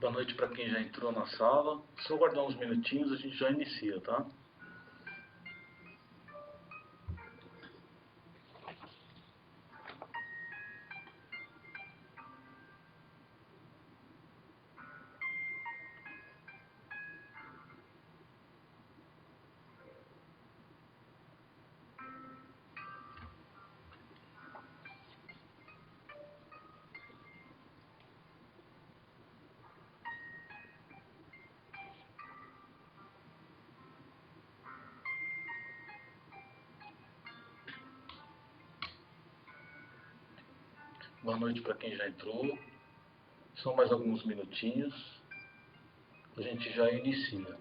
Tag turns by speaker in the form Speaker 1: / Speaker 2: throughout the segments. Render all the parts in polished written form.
Speaker 1: Boa noite para quem já entrou na sala. Só aguardar uns minutinhos, a gente já inicia, tá? Boa noite para quem já entrou. São mais alguns minutinhos. A gente já inicia.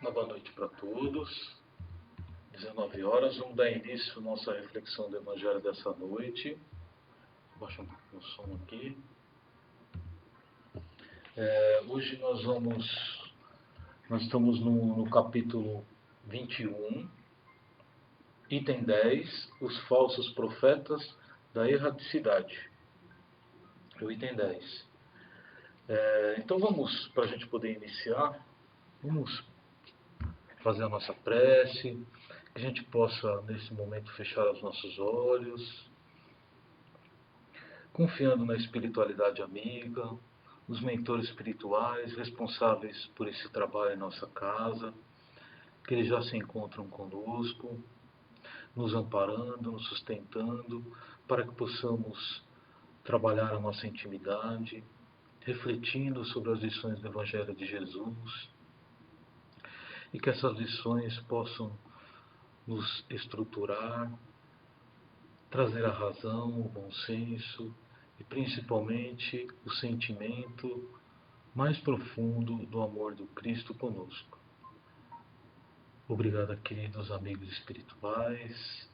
Speaker 1: Uma boa noite para todos. 19 horas, vamos dar início à nossa reflexão do Evangelho dessa noite. Vou baixar um pouquinho o som aqui. Hoje nós estamos no capítulo 21, item 10, os falsos profetas da erraticidade. O item 10. Então vamos, para a gente poder iniciar, vamos fazer a nossa prece, que a gente possa, nesse momento, fechar os nossos olhos, confiando na espiritualidade amiga, os mentores espirituais responsáveis por esse trabalho em nossa casa, que eles já se encontram conosco, nos amparando, nos sustentando, para que possamos trabalhar a nossa intimidade, refletindo sobre as lições do Evangelho de Jesus, e que essas lições possam nos estruturar, trazer a razão, o bom senso e principalmente o sentimento mais profundo do amor do Cristo conosco. Obrigado, queridos amigos espirituais,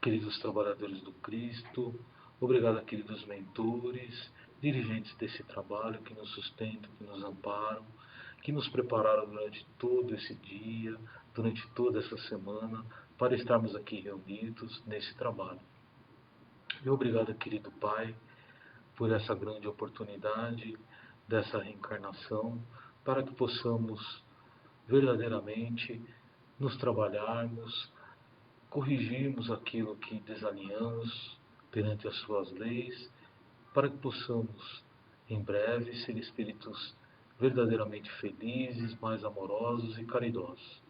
Speaker 1: queridos trabalhadores do Cristo, obrigado, queridos mentores, dirigentes desse trabalho que nos sustentam, que nos amparam, que nos prepararam durante todo esse dia, durante toda essa semana, para estarmos aqui reunidos nesse trabalho. E obrigado, querido Pai, por essa grande oportunidade dessa reencarnação, para que possamos verdadeiramente nos trabalharmos, corrigirmos aquilo que desalinhamos perante as suas leis, para que possamos, em breve, ser espíritos verdadeiramente felizes, mais amorosos e caridosos.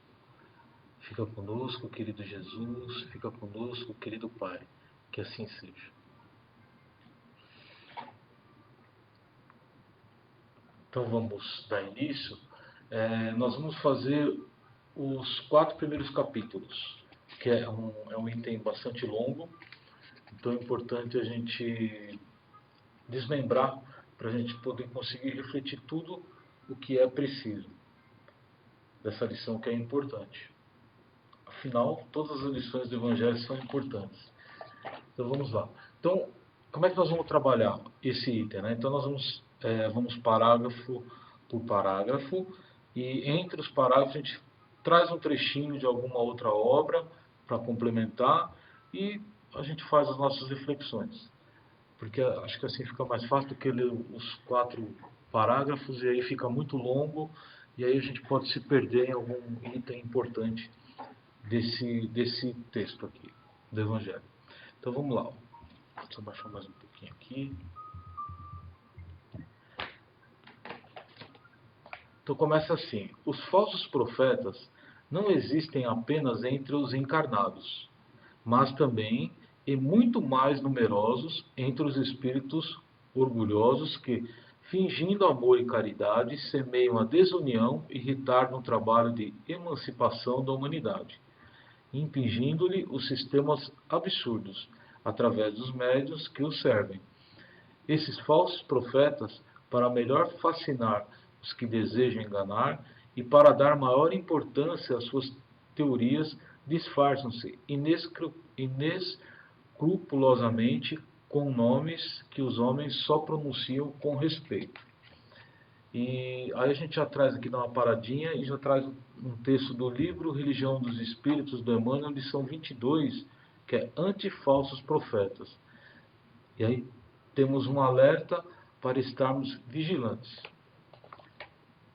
Speaker 1: Fica conosco, querido Jesus, fica conosco, querido Pai, que assim seja. Então vamos dar início. Nós vamos fazer os 4 primeiros capítulos, que é um item bastante longo, então é importante a gente desmembrar para a gente poder conseguir refletir tudo o que é preciso dessa lição, que é importante. Afinal, todas as lições do Evangelho são importantes. Então vamos lá. Então, como é que nós vamos trabalhar esse item, né? Então nós vamos parágrafo por parágrafo, e entre os parágrafos a gente traz um trechinho de alguma outra obra para complementar, e a gente faz as nossas reflexões. Porque acho que assim fica mais fácil do que ler os 4 parágrafos, e aí fica muito longo, e aí a gente pode se perder em algum item importante desse texto aqui, do Evangelho. Então vamos lá. Deixa eu baixar mais um pouquinho aqui. Então começa assim: os falsos profetas não existem apenas entre os encarnados, mas também e muito mais numerosos entre os espíritos orgulhosos que, fingindo amor e caridade, semeiam a desunião e retardam o trabalho de emancipação da humanidade, impingindo-lhe os sistemas absurdos, através dos médiuns que os servem. Esses falsos profetas, para melhor fascinar os que desejam enganar e para dar maior importância às suas teorias, disfarçam-se inescrupulosamente com nomes que os homens só pronunciam com respeito. E aí a gente já traz aqui, dá uma paradinha, e já traz um texto do livro Religião dos Espíritos, do Emmanuel, lição 22, que é Antifalsos Profetas. E aí temos um alerta para estarmos vigilantes.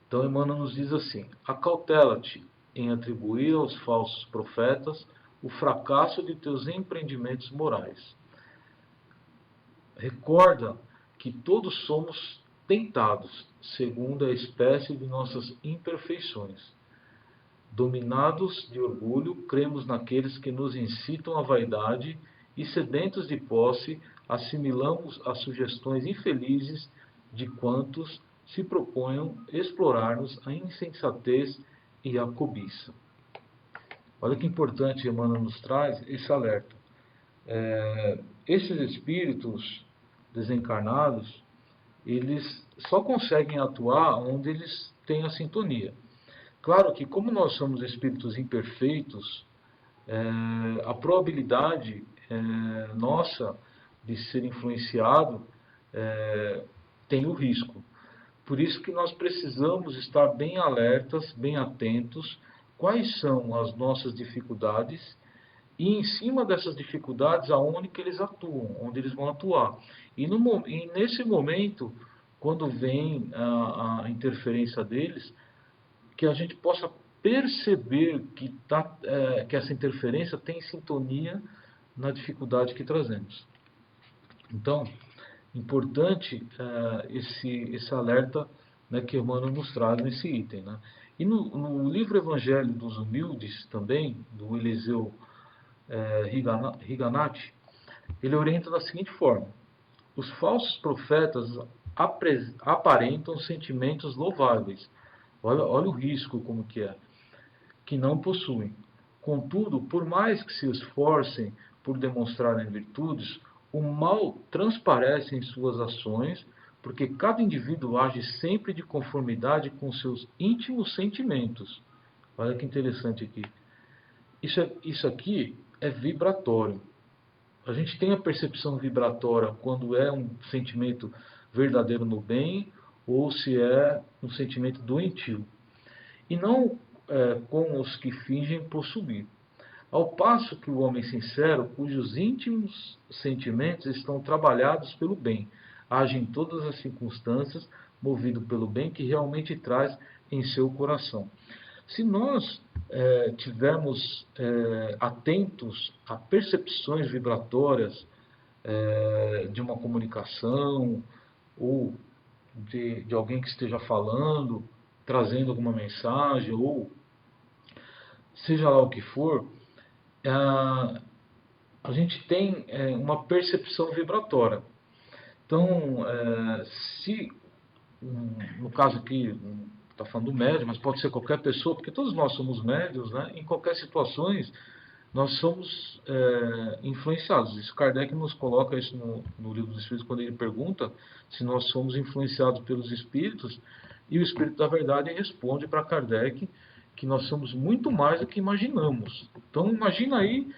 Speaker 1: Então Emmanuel nos diz assim: acautela-te em atribuir aos falsos profetas o fracasso de teus empreendimentos morais. Recorda que todos somos tentados, segundo a espécie de nossas imperfeições. Dominados de orgulho, cremos naqueles que nos incitam à vaidade e, sedentos de posse, assimilamos as sugestões infelizes de quantos se proponham explorar-nos a insensatez e a cobiça. Olha que importante Emmanuel nos traz esse alerta. Esses espíritos desencarnados, eles só conseguem atuar onde eles têm a sintonia. Claro que, como nós somos espíritos imperfeitos, a probabilidade nossa de ser influenciado tem o risco. Por isso que nós precisamos estar bem alertas, bem atentos, quais são as nossas dificuldades e, em cima dessas dificuldades, aonde que eles atuam, onde eles vão atuar. E nesse momento, quando vem a interferência deles, que a gente possa perceber que essa interferência tem sintonia na dificuldade que trazemos. Então, importante esse alerta, né, que Emmanuel nos traz nesse item. Né? E no livro Evangelho dos Humildes, também, do Eliseu Reganati, ele orienta da seguinte forma: os falsos profetas aparentam sentimentos louváveis. Olha o risco como que não possuem. Contudo, por mais que se esforcem por demonstrarem virtudes, o mal transparece em suas ações, porque cada indivíduo age sempre de conformidade com seus íntimos sentimentos. Olha que interessante aqui. Isso aqui é vibratório. A gente tem a percepção vibratória quando é um sentimento verdadeiro no bem ou se é um sentimento doentio. E não com os que fingem possuir. Ao passo que o homem sincero, cujos íntimos sentimentos estão trabalhados pelo bem, age em todas as circunstâncias, movido pelo bem que realmente traz em seu coração. Se nós tivermos atentos a percepções vibratórias de uma comunicação ou de alguém que esteja falando, trazendo alguma mensagem, ou seja lá o que for, a gente tem uma percepção vibratória. Então, se no caso aqui, está falando do médium, mas pode ser qualquer pessoa, porque todos nós somos médios, né? Em qualquer situações, nós somos influenciados. Isso Kardec nos coloca isso no Livro dos Espíritos, quando ele pergunta se nós somos influenciados pelos espíritos, e o Espírito da Verdade responde para Kardec que nós somos muito mais do que imaginamos. Então imagina aí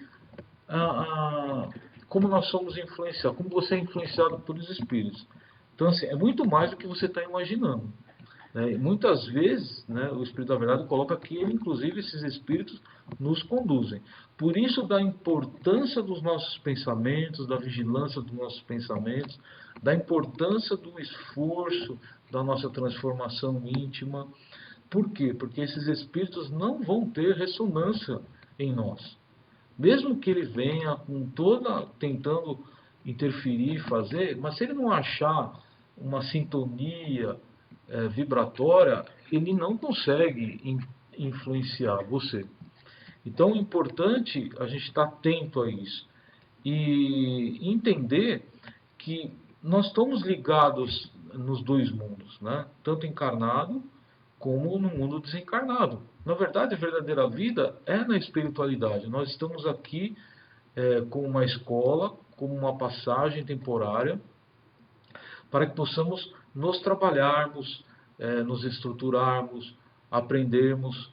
Speaker 1: como nós somos influenciados, como você é influenciado pelos espíritos. Então assim, é muito mais do que você está imaginando. Né? E muitas vezes, né, o Espírito da Verdade coloca que ele, inclusive, esses espíritos nos conduzem. Por isso, da importância dos nossos pensamentos, da vigilância dos nossos pensamentos, da importância do esforço da nossa transformação íntima. Por quê? Porque esses espíritos não vão ter ressonância em nós. Mesmo que ele venha com toda, tentando interferir, fazer, mas se ele não achar uma sintonia vibratória, ele não consegue influenciar você. Então é importante a gente estar atento a isso e entender que nós estamos ligados nos dois mundos, né? Tanto encarnado como no mundo desencarnado. Na verdade, a verdadeira vida é na espiritualidade. Nós estamos aqui como uma escola, como uma passagem temporária, para que possamos nos trabalharmos, nos estruturarmos, aprendermos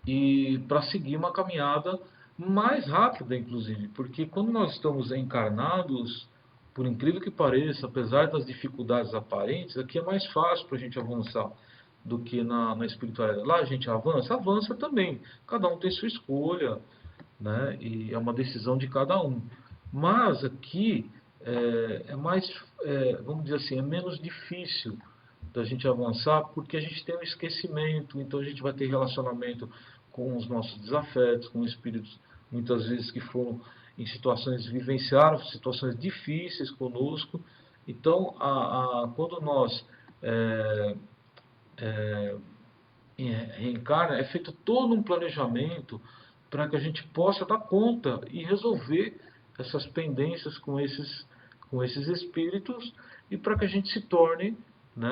Speaker 1: e para seguir uma caminhada mais rápida, inclusive, porque quando nós estamos encarnados, por incrível que pareça, apesar das dificuldades aparentes, aqui é mais fácil para a gente avançar do que na espiritualidade. Lá a gente avança também. Cada um tem sua escolha, né? E é uma decisão de cada um. Mas aqui é mais, vamos dizer assim, é menos difícil da gente avançar porque a gente tem um esquecimento, então a gente vai ter relacionamento com os nossos desafetos, com espíritos muitas vezes que foram em situações, vivenciaram situações difíceis conosco. Então, quando nós reencarna, é feito todo um planejamento para que a gente possa dar conta e resolver essas pendências com esses espíritos e para que a gente se torne, né,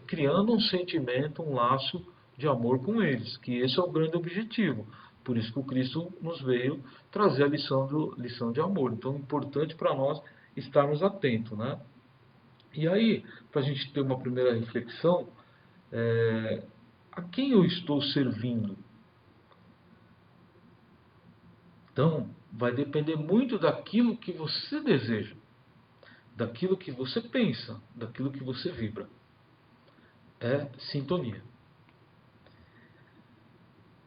Speaker 1: criando um sentimento, um laço de amor com eles, que esse é o grande objetivo. Por isso que o Cristo nos veio trazer a lição de amor. Então é importante para nós estarmos atentos. Né? E aí, para a gente ter uma primeira reflexão, a quem eu estou servindo? Então, vai depender muito daquilo que você deseja, daquilo que você pensa, daquilo que você vibra. É sintonia.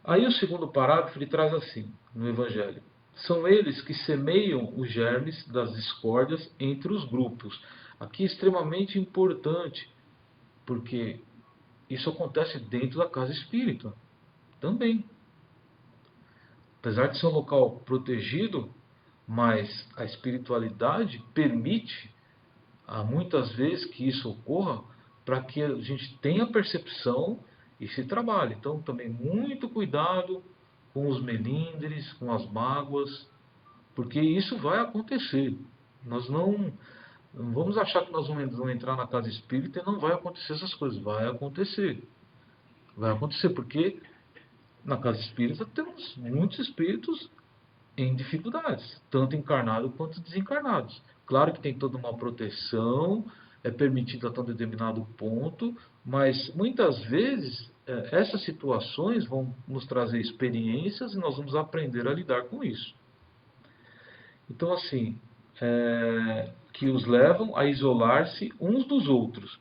Speaker 1: Aí o segundo parágrafo ele traz assim, no Evangelho. São eles que semeiam os germes das discórdias entre os grupos. Aqui é extremamente importante, porque isso acontece dentro da casa espírita também. Apesar de ser um local protegido, mas a espiritualidade permite, muitas vezes, que isso ocorra para que a gente tenha percepção e se trabalhe. Então, também muito cuidado com os melindres, com as mágoas, porque isso vai acontecer. Nós não vamos achar que nós vamos entrar na casa espírita e não vai acontecer essas coisas. Vai acontecer. Vai acontecer, porque na casa espírita temos muitos espíritos em dificuldades, tanto encarnados quanto desencarnados. Claro que tem toda uma proteção, é permitido até um determinado ponto, mas muitas vezes essas situações vão nos trazer experiências e nós vamos aprender a lidar com isso. Então, assim, que os levam a isolar-se uns dos outros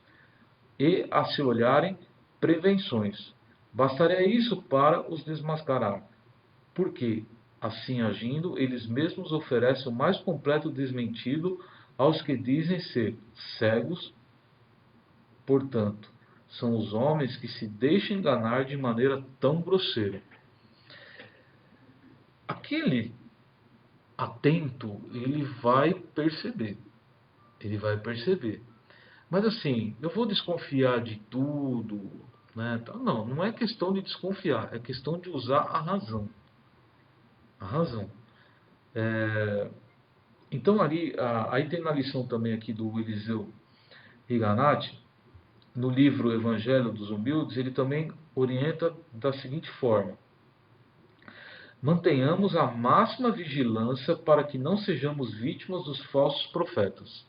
Speaker 1: e a se olharem prevenções. Bastaria isso para os desmascarar, porque, assim agindo, eles mesmos oferecem o mais completo desmentido aos que dizem ser cegos. Portanto, são os homens que se deixam enganar de maneira tão grosseira. Aquele atento, ele vai perceber. Ele vai perceber. Mas assim, eu vou desconfiar de tudo, né? Não, não é questão de desconfiar, é questão de usar a razão. A razão. Então ali, aí tem na lição também aqui do Eliseu Higanati, no livro Evangelho dos Humildes, ele também orienta da seguinte forma: mantenhamos a máxima vigilância para que não sejamos vítimas dos falsos profetas.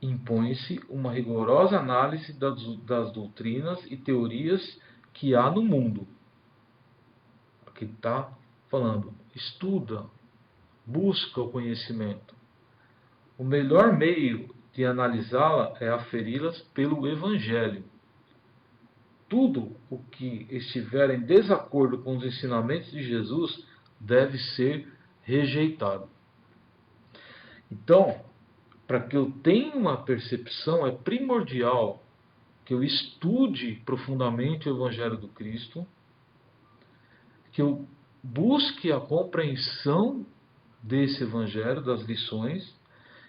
Speaker 1: Impõe-se uma rigorosa análise das doutrinas e teorias que há no mundo. Aqui está falando, estuda, busca o conhecimento. O melhor meio de analisá-la é aferi-las pelo Evangelho. Tudo o que estiver em desacordo com os ensinamentos de Jesus deve ser rejeitado. Então, para que eu tenha uma percepção, é primordial que eu estude profundamente o Evangelho do Cristo, que eu busque a compreensão desse Evangelho, das lições,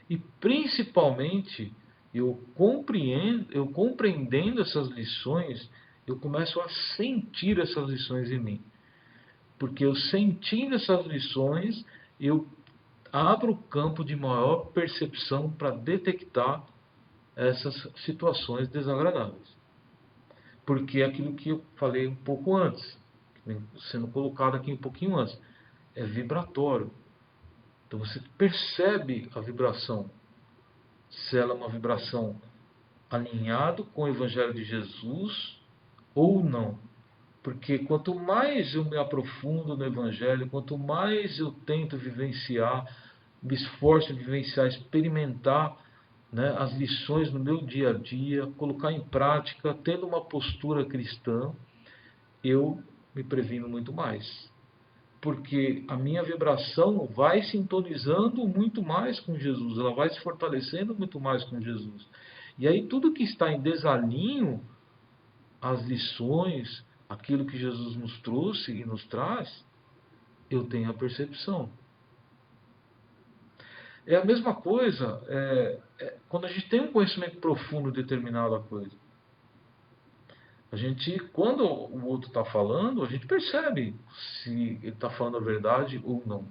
Speaker 1: e principalmente eu compreendendo essas lições, eu começo a sentir essas lições em mim. Porque eu sentindo essas lições, eu abro o campo de maior percepção para detectar essas situações desagradáveis. Porque é aquilo que eu falei um pouco antes, sendo colocado aqui um pouquinho antes, é vibratório. Então você percebe a vibração, se ela é uma vibração alinhada com o Evangelho de Jesus ou não. Porque quanto mais eu me aprofundo no Evangelho, quanto mais eu tento vivenciar, me esforço em vivenciar, experimentar, né, as lições no meu dia a dia, colocar em prática, tendo uma postura cristã, eu me previno muito mais. Porque a minha vibração vai sintonizando muito mais com Jesus, ela vai se fortalecendo muito mais com Jesus. E aí tudo que está em desalinho, as lições, aquilo que Jesus nos trouxe e nos traz, eu tenho a percepção. É a mesma coisa quando a gente tem um conhecimento profundo de determinada coisa. A gente, quando o outro está falando, a gente percebe se ele está falando a verdade ou não.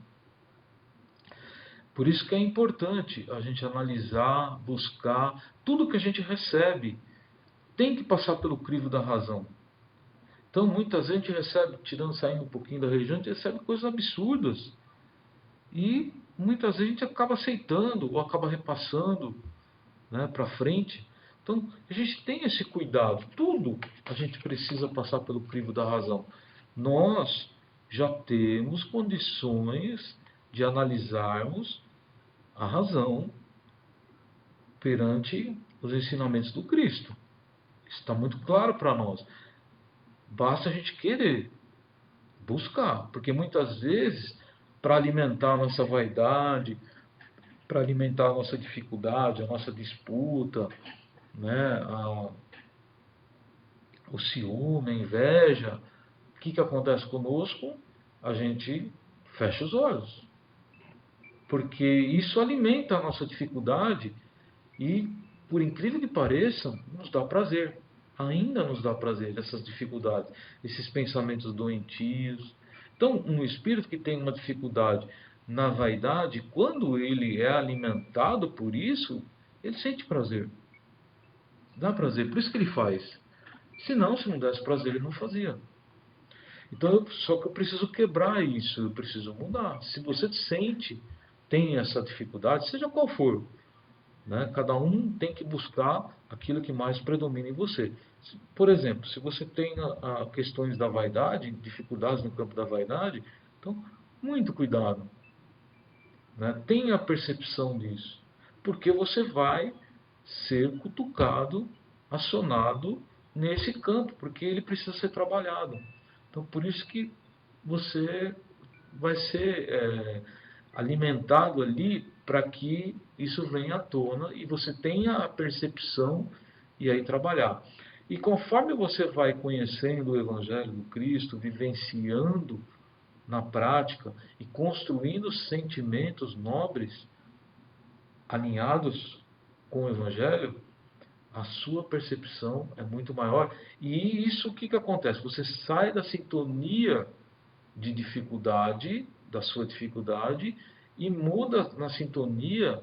Speaker 1: Por isso que é importante a gente analisar, buscar, tudo que a gente recebe tem que passar pelo crivo da razão. Então, muitas vezes a gente recebe, saindo um pouquinho da religião, a gente recebe coisas absurdas. E muitas vezes a gente acaba aceitando ou acaba repassando, né, para frente. Então, a gente tem esse cuidado. Tudo a gente precisa passar pelo crivo da razão. Nós já temos condições de analisarmos a razão perante os ensinamentos do Cristo. Isso está muito claro para nós. Basta a gente querer buscar, porque muitas vezes, para alimentar a nossa vaidade, para alimentar a nossa dificuldade, a nossa disputa, né, o ciúme, a inveja, o que acontece conosco? A gente fecha os olhos, porque isso alimenta a nossa dificuldade e, por incrível que pareça, nos dá prazer. Ainda nos dá prazer essas dificuldades, esses pensamentos doentios. Então, um espírito que tem uma dificuldade na vaidade, quando ele é alimentado por isso, ele sente prazer. Dá prazer, por isso que ele faz. Senão, se não desse prazer, ele não fazia. Então, só que eu preciso quebrar isso, eu preciso mudar. Se você sente, tem essa dificuldade, seja qual for, né? Cada um tem que buscar aquilo que mais predomina em você. Por exemplo, se você tem questões da vaidade, dificuldades no campo da vaidade, então, muito cuidado. Né? Tenha a percepção disso. Porque você vai ser cutucado, acionado nesse campo, porque ele precisa ser trabalhado. Então, por isso que você vai ser alimentado ali para que isso venha à tona e você tenha a percepção e aí trabalhar. E conforme você vai conhecendo o Evangelho do Cristo, vivenciando na prática e construindo sentimentos nobres, alinhados com o Evangelho, a sua percepção é muito maior. E isso o que acontece? Você sai da sintonia de dificuldade, da sua dificuldade, e muda na sintonia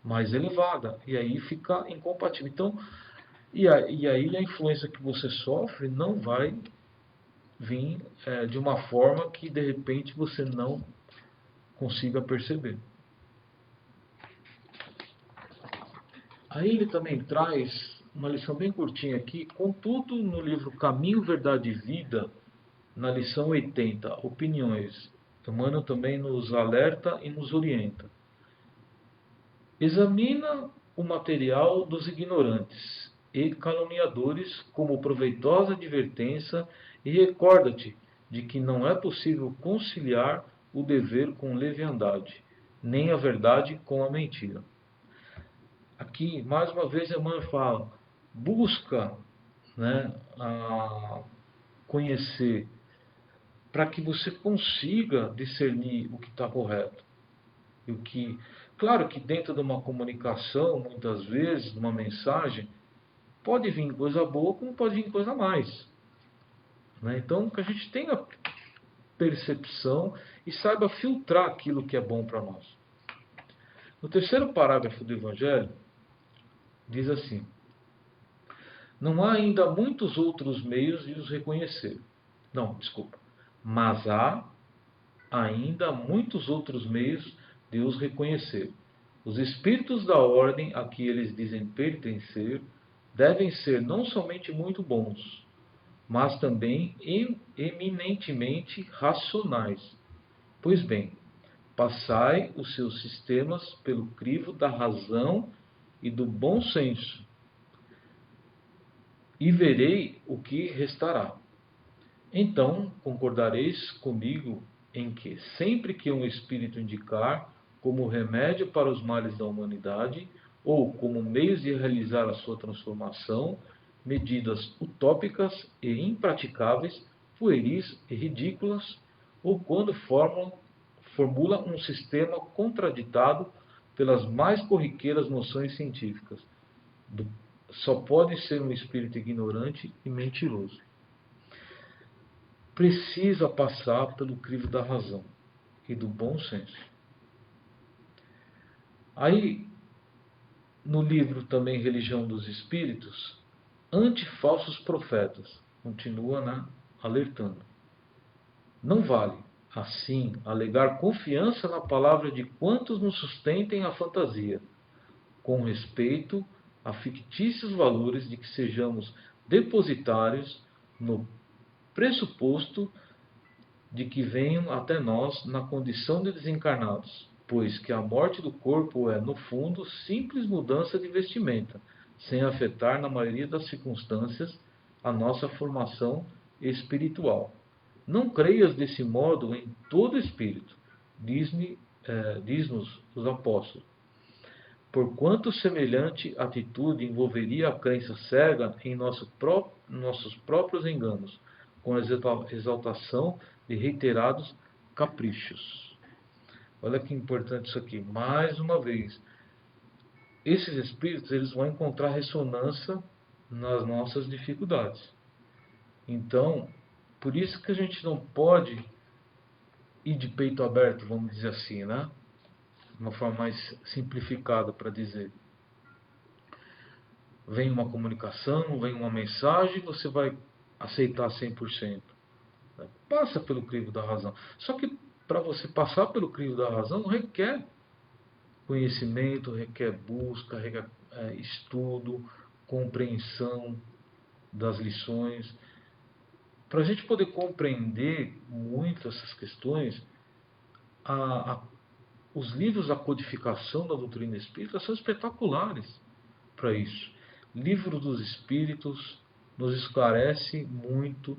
Speaker 1: mais elevada. E aí fica incompatível. Então, E aí a influência que você sofre não vai vir de uma forma que de repente você não consiga perceber. Aí ele também traz uma lição bem curtinha aqui, contudo no livro Caminho, Verdade e Vida, na lição 80, Opiniões, Emmanuel também nos alerta e nos orienta. Examina o material dos ignorantes e caluniadores como proveitosa advertência e recorda-te de que não é possível conciliar o dever com leviandade, nem a verdade com a mentira. Aqui, mais uma vez, Emmanuel fala, busca, né, conhecer para que você consiga discernir o que está correto. E o que, claro que dentro de uma comunicação, muitas vezes, uma mensagem, pode vir coisa boa como pode vir coisa a mais. Né? Então, que a gente tenha percepção e saiba filtrar aquilo que é bom para nós. No terceiro parágrafo do Evangelho, diz assim: não há ainda muitos outros meios de os reconhecer. Não, desculpa. Mas há ainda muitos outros meios de os reconhecer. Os espíritos da ordem a que eles dizem pertencer devem ser não somente muito bons, mas também eminentemente racionais. Pois bem, passai os seus sistemas pelo crivo da razão e do bom senso, e verei o que restará. Então concordareis comigo em que, sempre que um espírito indicar como remédio para os males da humanidade, ou como meios de realizar a sua transformação, medidas utópicas e impraticáveis, pueris e ridículas, ou quando formula um sistema contraditado pelas mais corriqueiras noções científicas, só pode ser um espírito ignorante e mentiroso. Precisa passar pelo crivo da razão e do bom senso. Aí, no livro também Religião dos Espíritos, anti-falsos profetas, continua, né, alertando. Não vale, assim, alegar confiança na palavra de quantos nos sustentem a fantasia, com respeito a fictícios valores de que sejamos depositários no pressuposto de que venham até nós na condição de desencarnados, pois que a morte do corpo é, no fundo, simples mudança de vestimenta, sem afetar, na maioria das circunstâncias, a nossa formação espiritual. Não creias desse modo em todo espírito, diz-nos os apóstolos, porquanto semelhante atitude envolveria a crença cega em nossos próprios enganos, com a exaltação de reiterados caprichos. Olha que importante isso aqui. Mais uma vez, esses espíritos eles vão encontrar ressonância nas nossas dificuldades. Então, por isso que a gente não pode ir de peito aberto, vamos dizer assim, né? Uma forma mais simplificada para dizer. Vem uma comunicação, vem uma mensagem, você vai aceitar 100%. Passa pelo crivo da razão. Só que para você passar pelo crivo da razão requer conhecimento, requer busca, requer estudo, compreensão das lições. Para a gente poder compreender muito essas questões, os livros da codificação da doutrina espírita são espetaculares para isso. Livro dos Espíritos nos esclarece muito.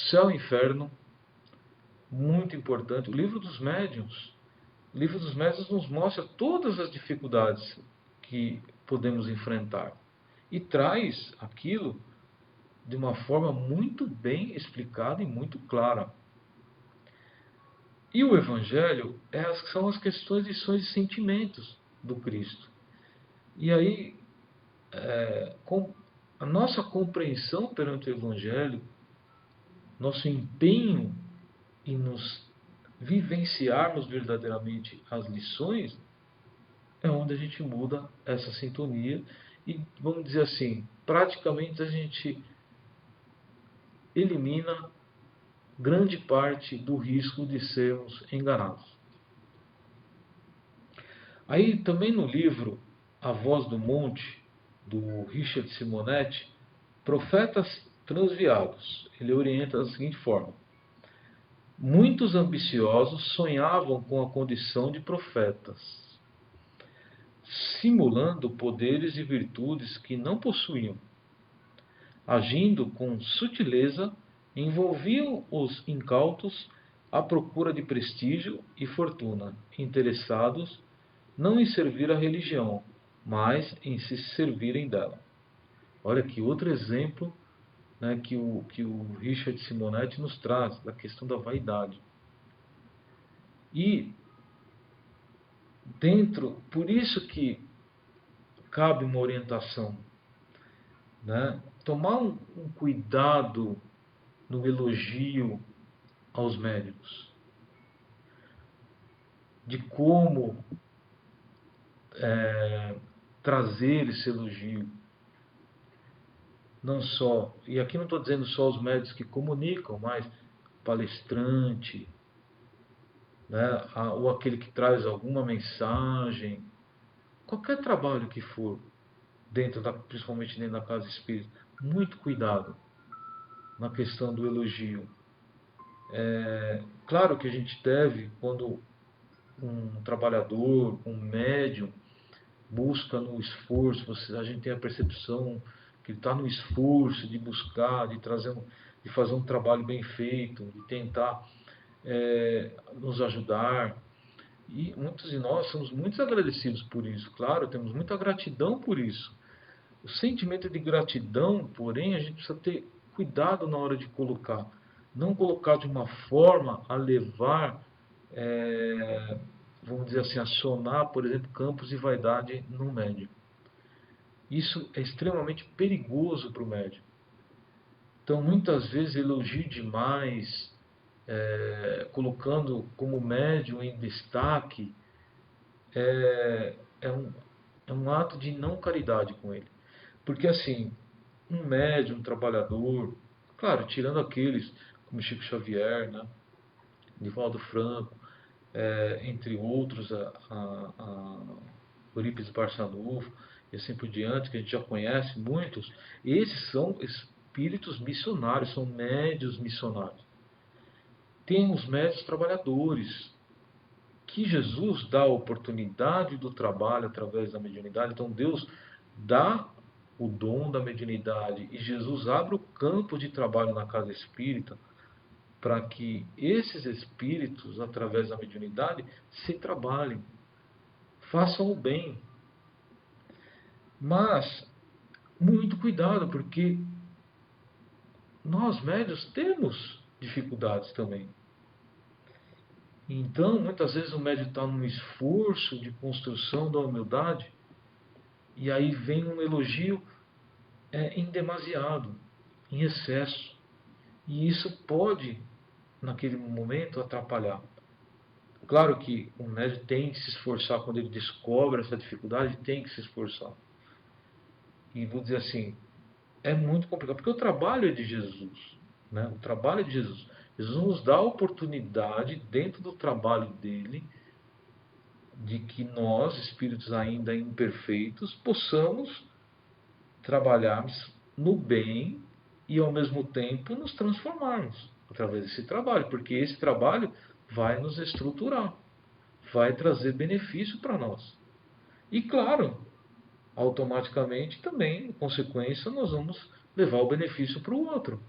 Speaker 1: Céu e Inferno, muito importante. O Livro dos Médiuns. O Livro dos Médiuns nos mostra todas as dificuldades que podemos enfrentar. E traz aquilo de uma forma muito bem explicada e muito clara. E o Evangelho são as questões de sonhos e sentimentos do Cristo. E aí, com a nossa compreensão perante o Evangelho, nosso empenho em nos vivenciarmos verdadeiramente as lições, é onde a gente muda essa sintonia e, vamos dizer assim, praticamente a gente elimina grande parte do risco de sermos enganados. Aí também no livro A Voz do Monte, do Richard Simonetti, Profetas Transviados, ele orienta da seguinte forma: muitos ambiciosos sonhavam com a condição de profetas, simulando poderes e virtudes que não possuíam. Agindo com sutileza, envolviam os incautos à procura de prestígio e fortuna, interessados não em servir a religião, mas em se servirem dela. Olha que outro exemplo, né, que o Richard Simonetti nos traz, da questão da vaidade. E por isso que cabe uma orientação, né? Tomar um cuidado no elogio aos médicos, de como trazer esse elogio. Não só, e aqui não estou dizendo só os médicos que comunicam, mas palestrante, né, ou aquele que traz alguma mensagem, qualquer trabalho que for, principalmente dentro da casa espírita, muito cuidado na questão do elogio. Claro que a gente deve, quando um trabalhador, um médium, busca no esforço, a gente tem a percepção que ele está no esforço de buscar, de fazer um trabalho bem feito, de tentar nos ajudar. E muitos de nós somos muito agradecidos por isso, claro, temos muita gratidão por isso. O sentimento de gratidão, porém, a gente precisa ter cuidado na hora de colocar. Não colocar de uma forma a levar, vamos dizer assim, acionar, por exemplo, campos de vaidade no médium. Isso é extremamente perigoso para o médium. Então, muitas vezes, elogio demais, colocando como médium em destaque, é um ato de não caridade com ele. Porque, assim, um médium, um trabalhador, claro, tirando aqueles como Chico Xavier, né, Divaldo Franco, entre outros, a Eurípides Barçanufo, e assim por diante, que a gente já conhece muitos, esses são espíritos missionários, são médios missionários. Tem os médios trabalhadores, que Jesus dá a oportunidade do trabalho através da mediunidade. Então Deus dá o dom da mediunidade e Jesus abre o campo de trabalho na casa espírita para que esses espíritos, através da mediunidade, se trabalhem, façam o bem. Mas muito cuidado, porque nós médios temos dificuldades também. Então, muitas vezes o médium está num esforço de construção da humildade e aí vem um elogio em demasiado, em excesso. E isso pode, naquele momento, atrapalhar. Claro que o médium tem que se esforçar quando ele descobre essa dificuldade, tem que se esforçar. E vou dizer assim, é muito complicado, porque o trabalho é de Jesus, né? O trabalho é de Jesus. Jesus nos dá a oportunidade, dentro do trabalho dele, de que nós, espíritos ainda imperfeitos, possamos trabalharmos no bem e, ao mesmo tempo, nos transformarmos através desse trabalho, porque esse trabalho vai nos estruturar, vai trazer benefício para nós. E, claro, automaticamente também, em consequência, nós vamos levar o benefício para o outro.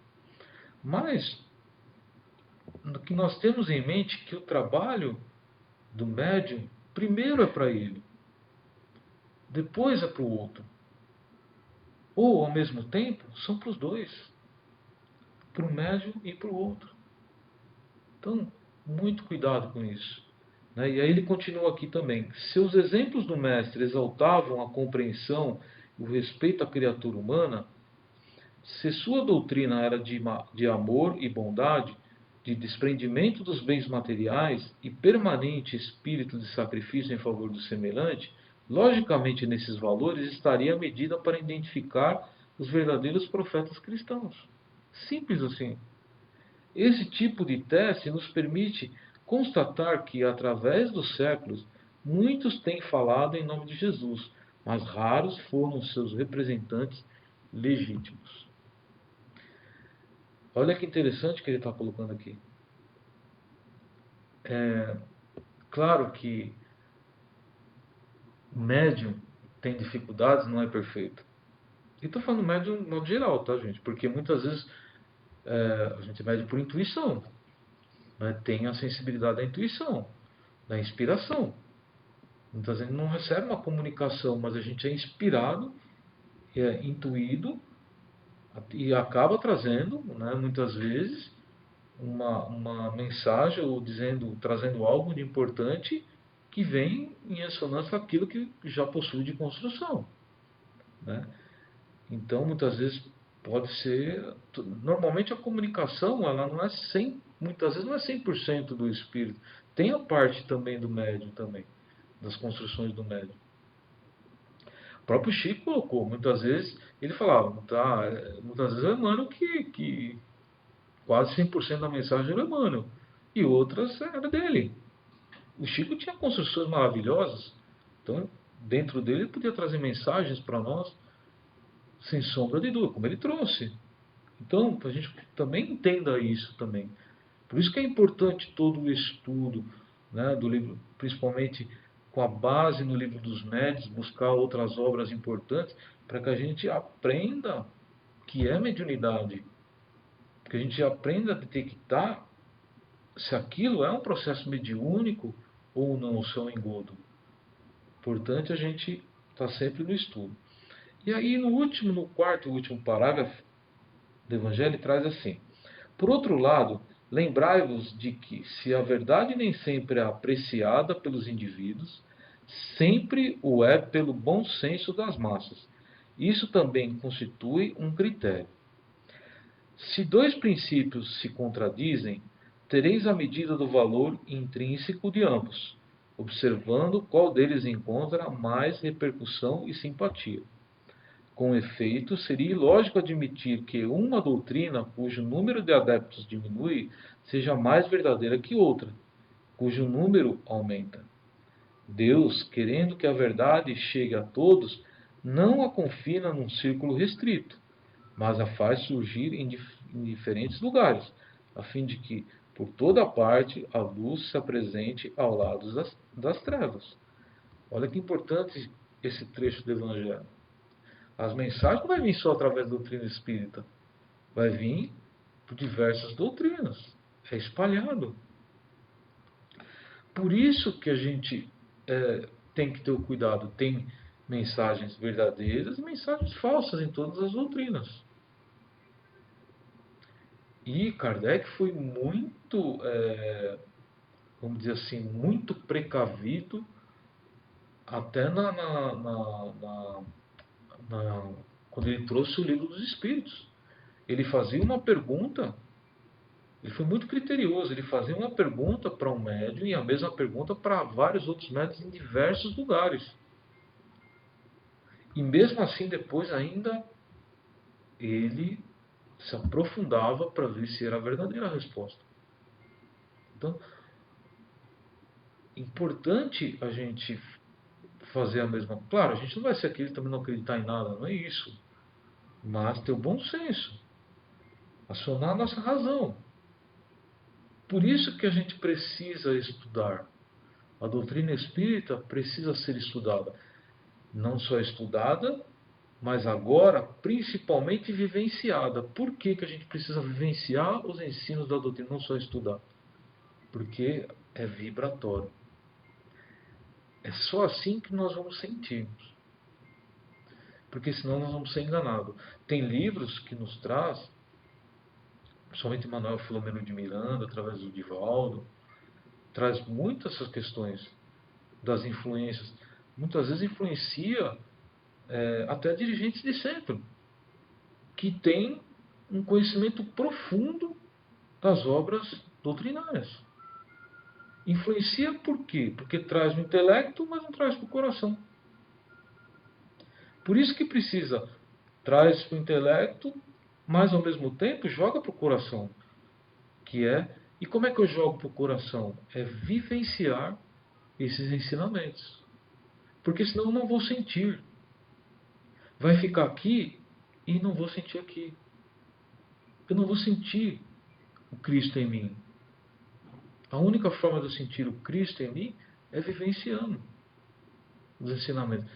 Speaker 1: Mas o que nós temos em mente é que o trabalho do médium primeiro é para ele, depois é para o outro. Ou, ao mesmo tempo, são para os dois, para o médium e para o outro. Então, muito cuidado com isso. E aí ele continua aqui também. Seus exemplos do mestre exaltavam a compreensão e o respeito à criatura humana. Se sua doutrina era de amor e bondade, de desprendimento dos bens materiais e permanente espírito de sacrifício em favor do semelhante, logicamente nesses valores estaria a medida para identificar os verdadeiros profetas cristãos. Simples assim. Esse tipo de teste nos permite constatar que, através dos séculos, muitos têm falado em nome de Jesus, mas raros foram seus representantes legítimos. Olha que interessante que ele está colocando aqui. Claro que o médium tem dificuldades, não é perfeito. E estou falando médium de modo geral, tá, gente? Porque muitas vezes a gente mede por intuição, né? Tem a sensibilidade da intuição, da inspiração. Muitas vezes não recebe uma comunicação, mas a gente é inspirado, é intuído e acaba trazendo, né, muitas vezes, uma mensagem ou trazendo algo de importante que vem em ressonância com aquilo que já possui de construção, né? Então, muitas vezes pode ser. Normalmente a comunicação, ela não é 100, muitas vezes não é 100% do espírito. Tem a parte também do médium também, das construções do médium. O próprio Chico colocou, muitas vezes, ele falava, tá, muitas vezes é Emmanuel que quase 100% da mensagem era Emmanuel, e outras era dele. O Chico tinha construções maravilhosas, então dentro dele ele podia trazer mensagens para nós, sem sombra de dúvida, como ele trouxe. Então, a gente também entenda isso também. Por isso que é importante todo o estudo, né, do livro, principalmente com a base no livro dos médiuns, buscar outras obras importantes, para que a gente aprenda que é mediunidade, que a gente aprenda a detectar se aquilo é um processo mediúnico ou não, o seu engodo. Portanto, a gente está sempre no estudo. E aí, no quarto e último parágrafo do Evangelho, traz assim: por outro lado, lembrai-vos de que, se a verdade nem sempre é apreciada pelos indivíduos, sempre o é pelo bom senso das massas. Isso também constitui um critério. Se dois princípios se contradizem, tereis a medida do valor intrínseco de ambos, observando qual deles encontra mais repercussão e simpatia. Com efeito, seria ilógico admitir que uma doutrina cujo número de adeptos diminui seja mais verdadeira que outra, cujo número aumenta. Deus, querendo que a verdade chegue a todos, não a confina num círculo restrito, mas a faz surgir em diferentes lugares, a fim de que, por toda parte, a luz se apresente ao lado das trevas. Olha que importante esse trecho do Evangelho. As mensagens não vai vir só através da doutrina espírita. Vai vir por diversas doutrinas. É espalhado. Por isso que a gente tem que ter o cuidado. Tem mensagens verdadeiras e mensagens falsas em todas as doutrinas. E Kardec foi muito, vamos dizer assim, muito precavido até quando ele trouxe o livro dos Espíritos. Ele fazia uma pergunta. Ele foi muito criterioso. Ele fazia uma pergunta para um médium e a mesma pergunta para vários outros médios em diversos lugares. E mesmo assim, depois ainda ele se aprofundava para ver se era a verdadeira resposta. Então, importante a gente fazer a mesma. Claro, a gente não vai ser aquele também não acreditar em nada, não é isso. Mas ter o bom senso, acionar a nossa razão. Por isso que a gente precisa estudar. A doutrina espírita precisa ser estudada. Não só estudada, mas agora principalmente vivenciada. Por que que a gente precisa vivenciar os ensinos da doutrina, não só estudar? Porque é vibratório. É só assim que nós vamos sentir. Porque senão nós vamos ser enganados. Tem livros que nos traz, principalmente Manuel Filomeno de Miranda, através do Divaldo, traz muitas essas questões das influências. Muitas vezes influencia até dirigentes de centro, que têm um conhecimento profundo das obras doutrinárias. Influencia por quê? Porque traz o intelecto, mas não traz para o coração. Por isso que precisa traz para o intelecto, mas ao mesmo tempo joga para o coração, que é, e como é que eu jogo para o coração? É vivenciar esses ensinamentos, porque senão eu não vou sentir, vai ficar aqui e não vou sentir aqui, eu não vou sentir o Cristo em mim. A única forma de eu sentir o Cristo em mim é vivenciando os ensinamentos.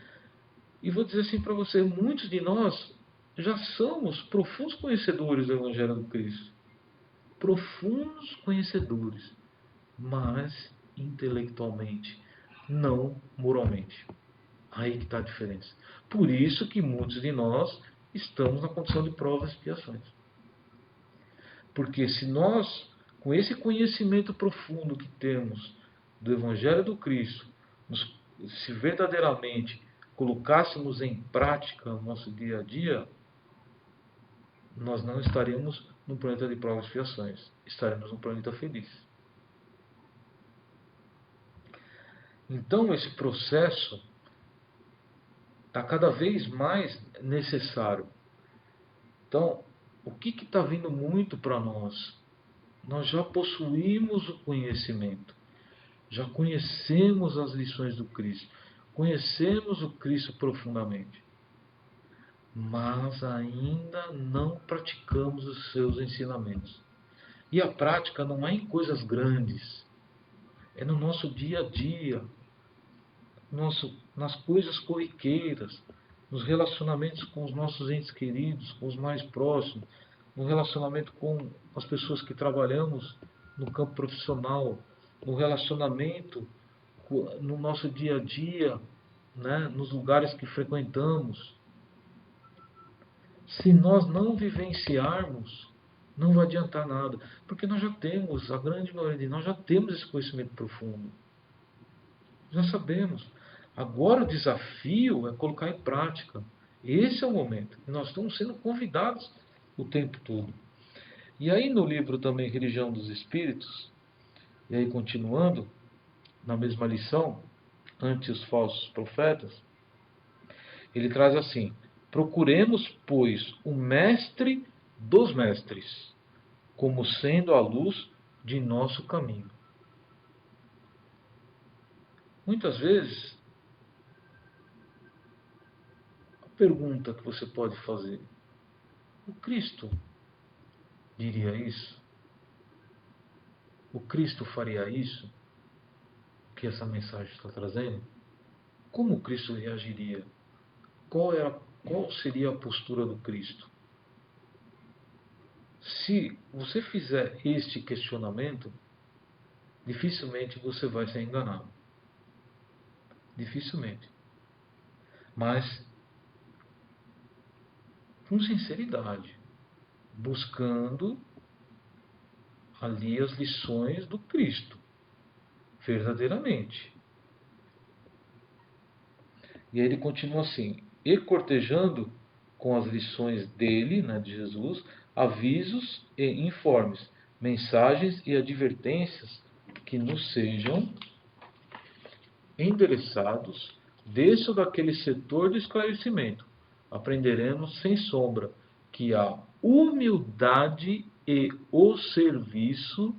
Speaker 1: E vou dizer assim para você, muitos de nós já somos profundos conhecedores do Evangelho do Cristo. Profundos conhecedores, mas intelectualmente, não moralmente. Aí que está a diferença. Por isso que muitos de nós estamos na condição de provas e expiações. Porque se nós, com esse conhecimento profundo que temos do Evangelho do Cristo, se verdadeiramente colocássemos em prática no nosso dia a dia, nós não estaremos num planeta de provas e expiações, estaremos num planeta feliz. Então esse processo está cada vez mais necessário. Então, o que está vindo muito para nós? Nós já possuímos o conhecimento, já conhecemos as lições do Cristo, conhecemos o Cristo profundamente, mas ainda não praticamos os seus ensinamentos. E a prática não é em coisas grandes, é no nosso dia a dia, nas coisas corriqueiras, nos relacionamentos com os nossos entes queridos, com os mais próximos, no relacionamento com as pessoas que trabalhamos no campo profissional, no relacionamento no nosso dia a dia, né, nos lugares que frequentamos. Se nós não vivenciarmos, não vai adiantar nada, porque nós já temos, a grande maioria de nós já temos esse conhecimento profundo. Já sabemos. Agora o desafio é colocar em prática. Esse é o momento. E nós estamos sendo convidados o tempo todo. E aí no livro também Religião dos Espíritos, e aí continuando, na mesma lição, ante os falsos profetas, ele traz assim: procuremos, pois, o mestre dos mestres, como sendo a luz de nosso caminho. Muitas vezes, a pergunta que você pode fazer: o Cristo diria isso? O Cristo faria isso que essa mensagem está trazendo? Como o Cristo reagiria? Qual seria a postura do Cristo? Se você fizer este questionamento, dificilmente você vai ser enganado. Dificilmente. Mas com sinceridade, buscando ali as lições do Cristo, verdadeiramente. E aí ele continua assim: e cortejando com as lições dele, né, de Jesus, avisos e informes, mensagens e advertências que nos sejam endereçados desse ou daquele setor do esclarecimento. Aprenderemos sem sombra que a humildade e o serviço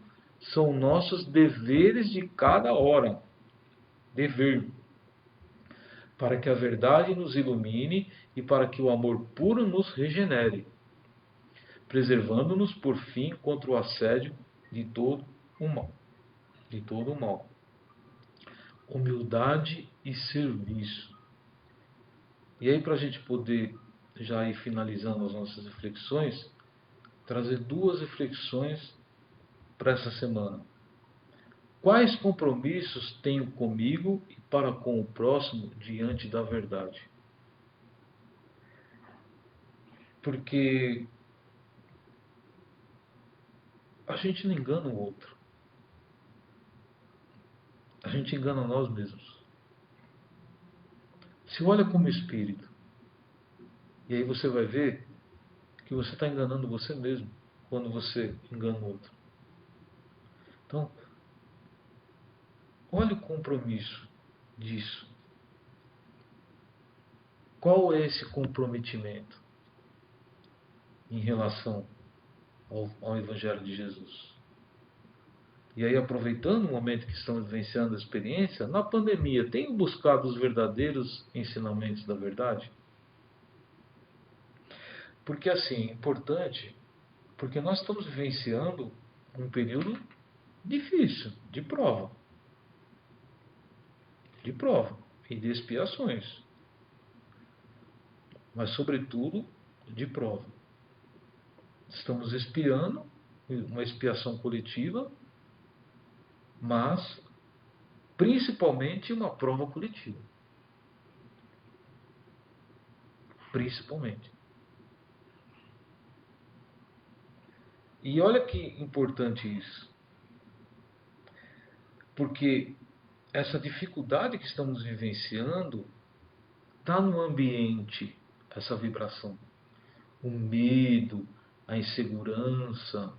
Speaker 1: são nossos deveres de cada hora. Dever. Para que a verdade nos ilumine e para que o amor puro nos regenere, preservando-nos por fim contra o assédio de todo o mal. De todo o mal. Humildade e serviço. E aí, para a gente poder já ir finalizando as nossas reflexões, trazer duas reflexões para essa semana. Quais compromissos tenho comigo e para com o próximo diante da verdade? Porque a gente não engana o outro. A gente engana nós mesmos. Se olha como espírito, e aí você vai ver que você está enganando você mesmo quando você engana o outro. Então, olha o compromisso disso. Qual é esse comprometimento? em relação ao Evangelho de Jesus. E aí, aproveitando o momento que estamos vivenciando a experiência, na pandemia, tenho buscado os verdadeiros ensinamentos da verdade? Porque assim, é importante, porque nós estamos vivenciando um período difícil, de prova e de expiações, mas sobretudo de prova. Estamos expiando, uma expiação coletiva, mas principalmente uma prova coletiva. Principalmente. E olha que importante isso. Porque essa dificuldade que estamos vivenciando está no ambiente, essa vibração. O medo, a insegurança,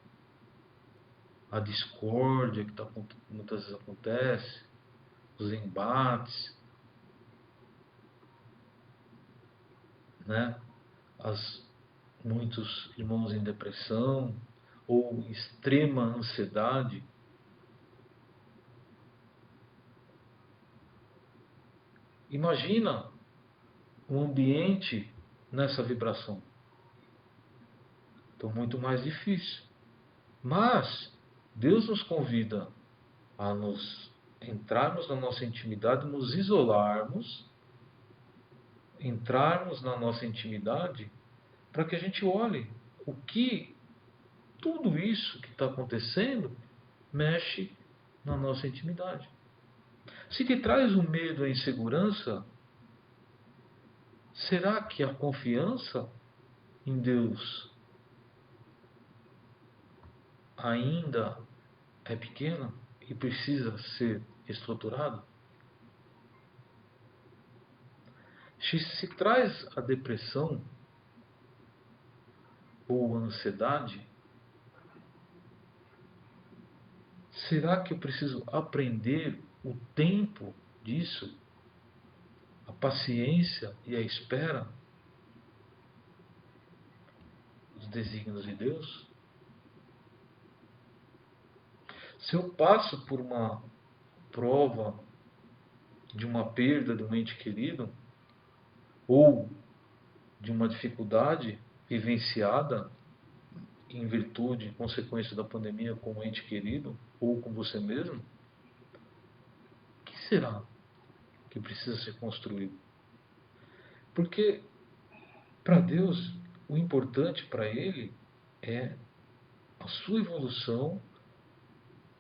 Speaker 1: a discórdia que muitas vezes acontece, os embates, né? Muitos irmãos em depressão ou extrema ansiedade. Imagina um ambiente nessa vibração. Então, muito mais difícil. Mas Deus nos convida a nos entrarmos na nossa intimidade, nos isolarmos, entrarmos na nossa intimidade, para que a gente olhe o que tudo isso que está acontecendo mexe na nossa intimidade. Se te traz o medo, a insegurança, será que a confiança em Deus ainda é pequena e precisa ser estruturada? Se traz a depressão ou a ansiedade, será que eu preciso aprender o tempo disso? A paciência e a espera dos desígnios de Deus? Se eu passo por uma prova de uma perda de um ente querido, ou de uma dificuldade vivenciada em virtude, em consequência da pandemia com um ente querido, ou com você mesmo, o que será que precisa ser construído? Porque para Deus, o importante para Ele é a sua evolução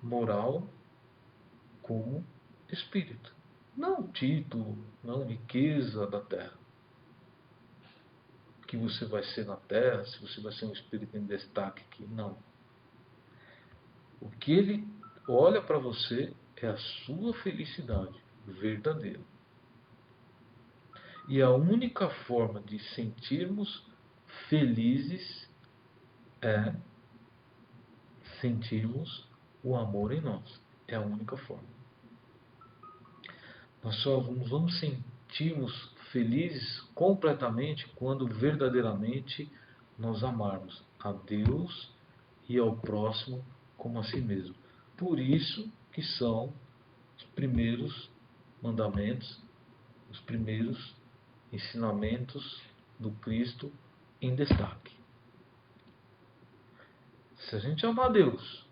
Speaker 1: moral como espírito. Não o título, não a riqueza da terra. Que você vai ser na terra, se você vai ser um espírito em destaque aqui. Não. O que ele olha para você é a sua felicidade verdadeira. E a única forma de sentirmos felizes é sentirmos o amor em nós. É a única forma. Nós só vamos sentirmos felizes completamente quando verdadeiramente nós amarmos a Deus e ao próximo como a si mesmo. Por isso que são os primeiros mandamentos, os primeiros ensinamentos do Cristo em destaque. Se a gente amar a Deus,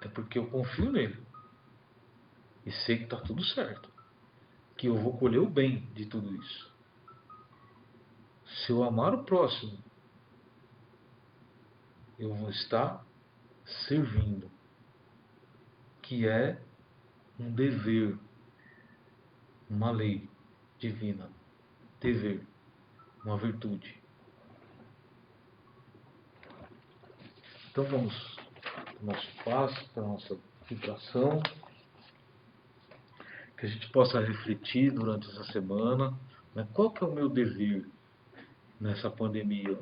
Speaker 1: é porque eu confio nele e sei que está tudo certo, que eu vou colher o bem de tudo isso. Se eu amar o próximo, eu vou estar servindo, que é um dever, uma lei divina, dever, uma virtude. Então vamos para o nosso passo, para a nossa vibração, que a gente possa refletir durante essa semana, né? Qual que é o meu dever nessa pandemia?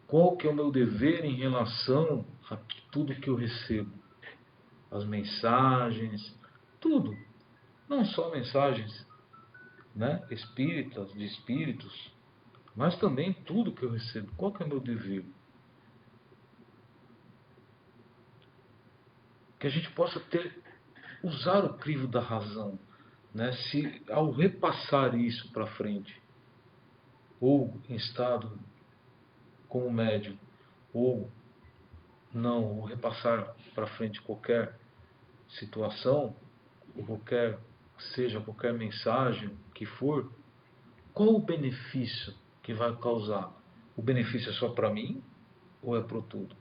Speaker 1: Qual que é o meu dever em relação a tudo que eu recebo? As mensagens, tudo. Não só mensagens, né, espíritas, de espíritos, mas também tudo que eu recebo. Qual que é o meu dever? Que a gente possa usar o crivo da razão, né? Se ao repassar isso para frente, ou em estado como médium, ou não, ou repassar para frente qualquer situação, ou qualquer mensagem que for, qual o benefício que vai causar? O benefício é só para mim ou é para o todo?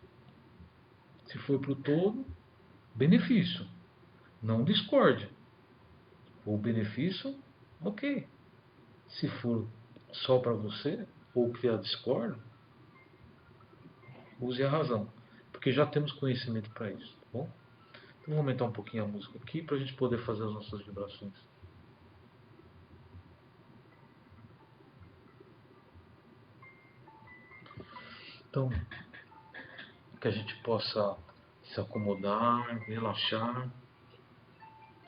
Speaker 1: Se for para o todo, benefício, não discorde. O benefício, ok. Se for só para você, ou criar discórdia, use a razão. Porque já temos conhecimento para isso, tá bom? Então vou aumentar um pouquinho a música aqui para a gente poder fazer as nossas vibrações. Então, que a gente possa se acomodar, relaxar,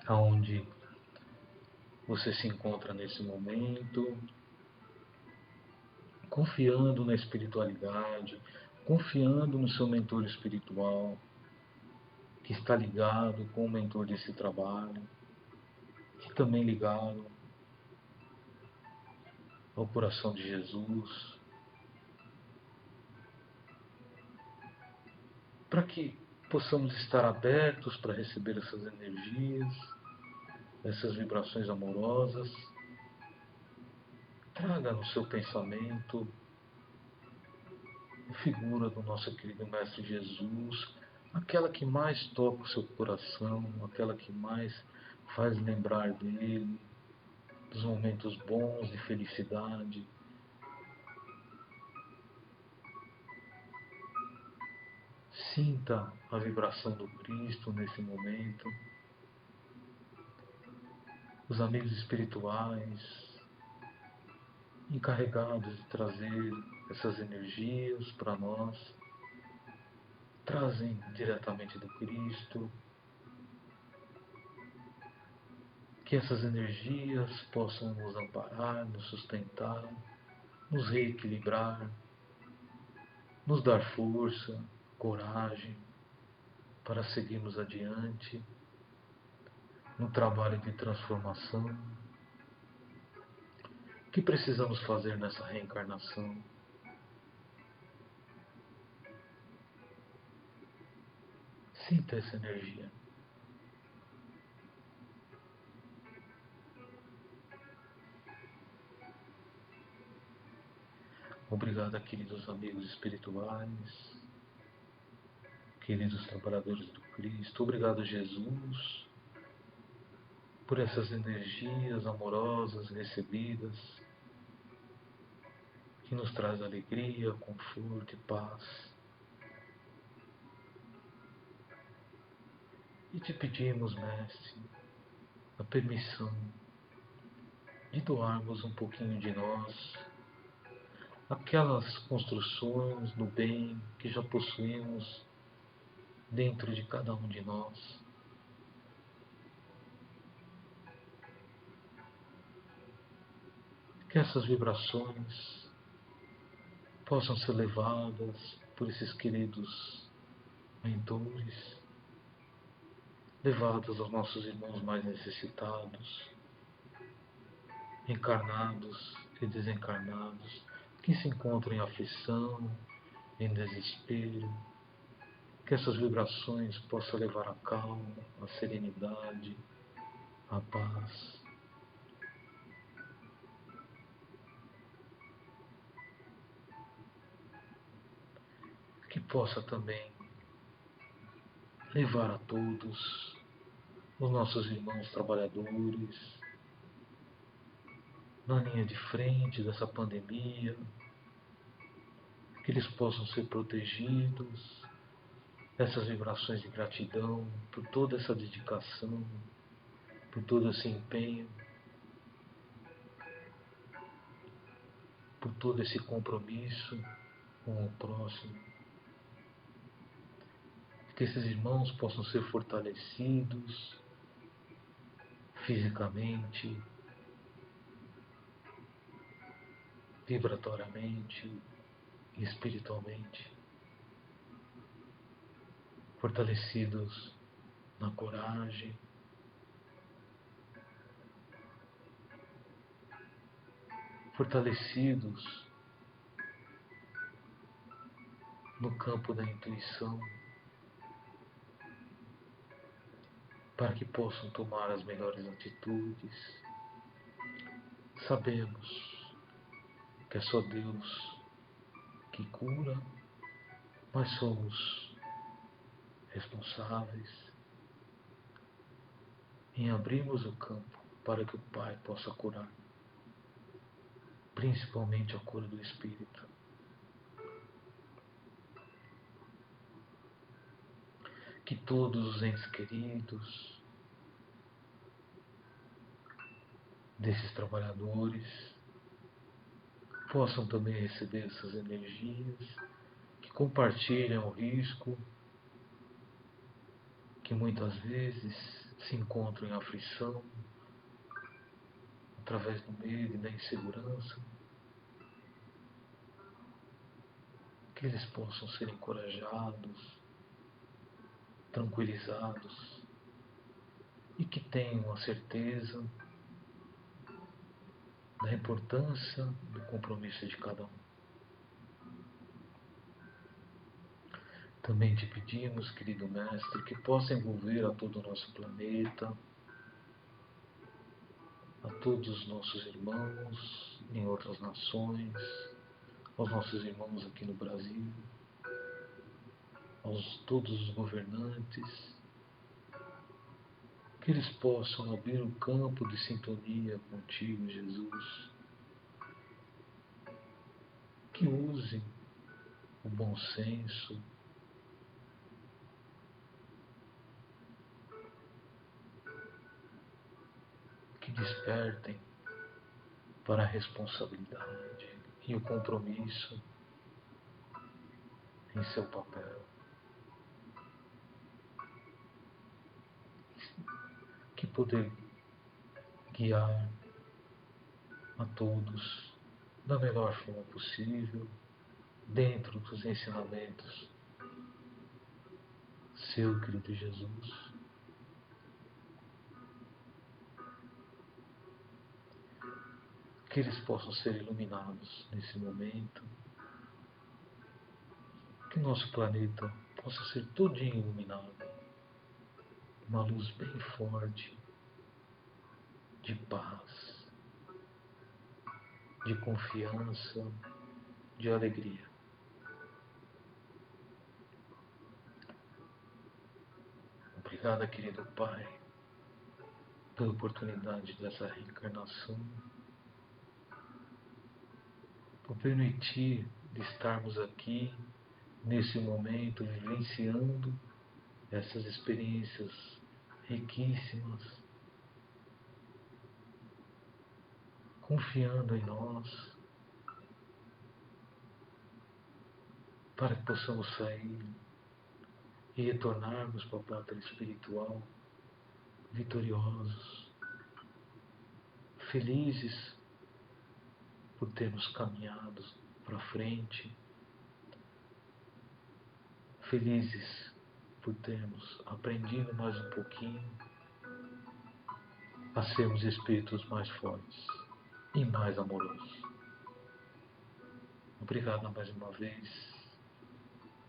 Speaker 1: aonde você se encontra nesse momento, confiando na espiritualidade, confiando no seu mentor espiritual, que está ligado com o mentor desse trabalho, que também ligado ao coração de Jesus, para que possamos estar abertos para receber essas energias, essas vibrações amorosas. Traga no seu pensamento a figura do nosso querido Mestre Jesus, aquela que mais toca o seu coração, aquela que mais faz lembrar dele, dos momentos bons de felicidade. Sinta a vibração do Cristo nesse momento. Os amigos espirituais encarregados de trazer essas energias para nós, trazem diretamente do Cristo. Que essas energias possam nos amparar, nos sustentar, nos reequilibrar, nos dar força, coragem para seguirmos adiante no trabalho de transformação que precisamos fazer nessa reencarnação. Sinta essa energia. Obrigado, queridos amigos espirituais, queridos trabalhadores do Cristo. Obrigado, Jesus, por essas energias amorosas recebidas, que nos traz alegria, conforto e paz. E te pedimos, Mestre, a permissão de doarmos um pouquinho de nós, aquelas construções do bem que já possuímos dentro de cada um de nós. Que essas vibrações possam ser levadas por esses queridos mentores, levadas aos nossos irmãos mais necessitados, encarnados e desencarnados, que se encontram em aflição, em desespero. Que essas vibrações possam levar a calma, a serenidade, a paz. Que possa também levar a todos os nossos irmãos trabalhadores na linha de frente dessa pandemia, que eles possam ser protegidos, essas vibrações de gratidão por toda essa dedicação, por todo esse empenho, por todo esse compromisso com o próximo. Que esses irmãos possam ser fortalecidos fisicamente, vibratoriamente e espiritualmente, fortalecidos na coragem, fortalecidos no campo da intuição, para que possam tomar as melhores atitudes. Sabemos que é só Deus que cura, mas somos responsáveis em abrirmos o campo para que o Pai possa curar, principalmente a cura do espírito. Que todos os entes queridos desses trabalhadores possam também receber essas energias, que compartilhem o risco, que muitas vezes se encontram em aflição, através do medo e da insegurança, que eles possam ser encorajados, tranquilizados, e que tenham a certeza da importância do compromisso de cada um. Também te pedimos, querido Mestre, que possa envolver a todo o nosso planeta, a todos os nossos irmãos em outras nações, aos nossos irmãos aqui no Brasil, aos todos os governantes, que eles possam abrir um campo de sintonia contigo, Jesus, que usem o bom senso, que despertem para a responsabilidade e o compromisso em seu papel. Que poder guiar a todos da melhor forma possível, dentro dos ensinamentos seu, querido Jesus. Que eles possam ser iluminados nesse momento, que nosso planeta possa ser todinho iluminado, uma luz bem forte, de paz, de confiança, de alegria. Obrigado, querido Pai, pela oportunidade dessa reencarnação, por permitir de estarmos aqui, nesse momento, vivenciando essas experiências riquíssimas, confiando em nós, para que possamos sair e retornarmos para a pátria espiritual vitoriosos, felizes por termos caminhado para frente, felizes por termos aprendido mais um pouquinho a sermos espíritos mais fortes e mais amorosos. Obrigado mais uma vez,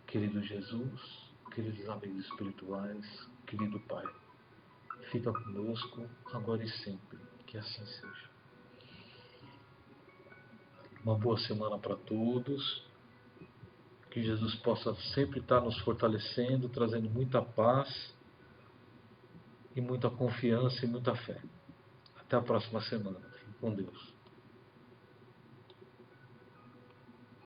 Speaker 1: querido Jesus, queridos amigos espirituais, querido Pai. Fica conosco agora e sempre, que assim seja. Uma boa semana para todos. Que Jesus possa sempre estar nos fortalecendo, trazendo muita paz e muita confiança e muita fé. Até a próxima semana. Fique com Deus.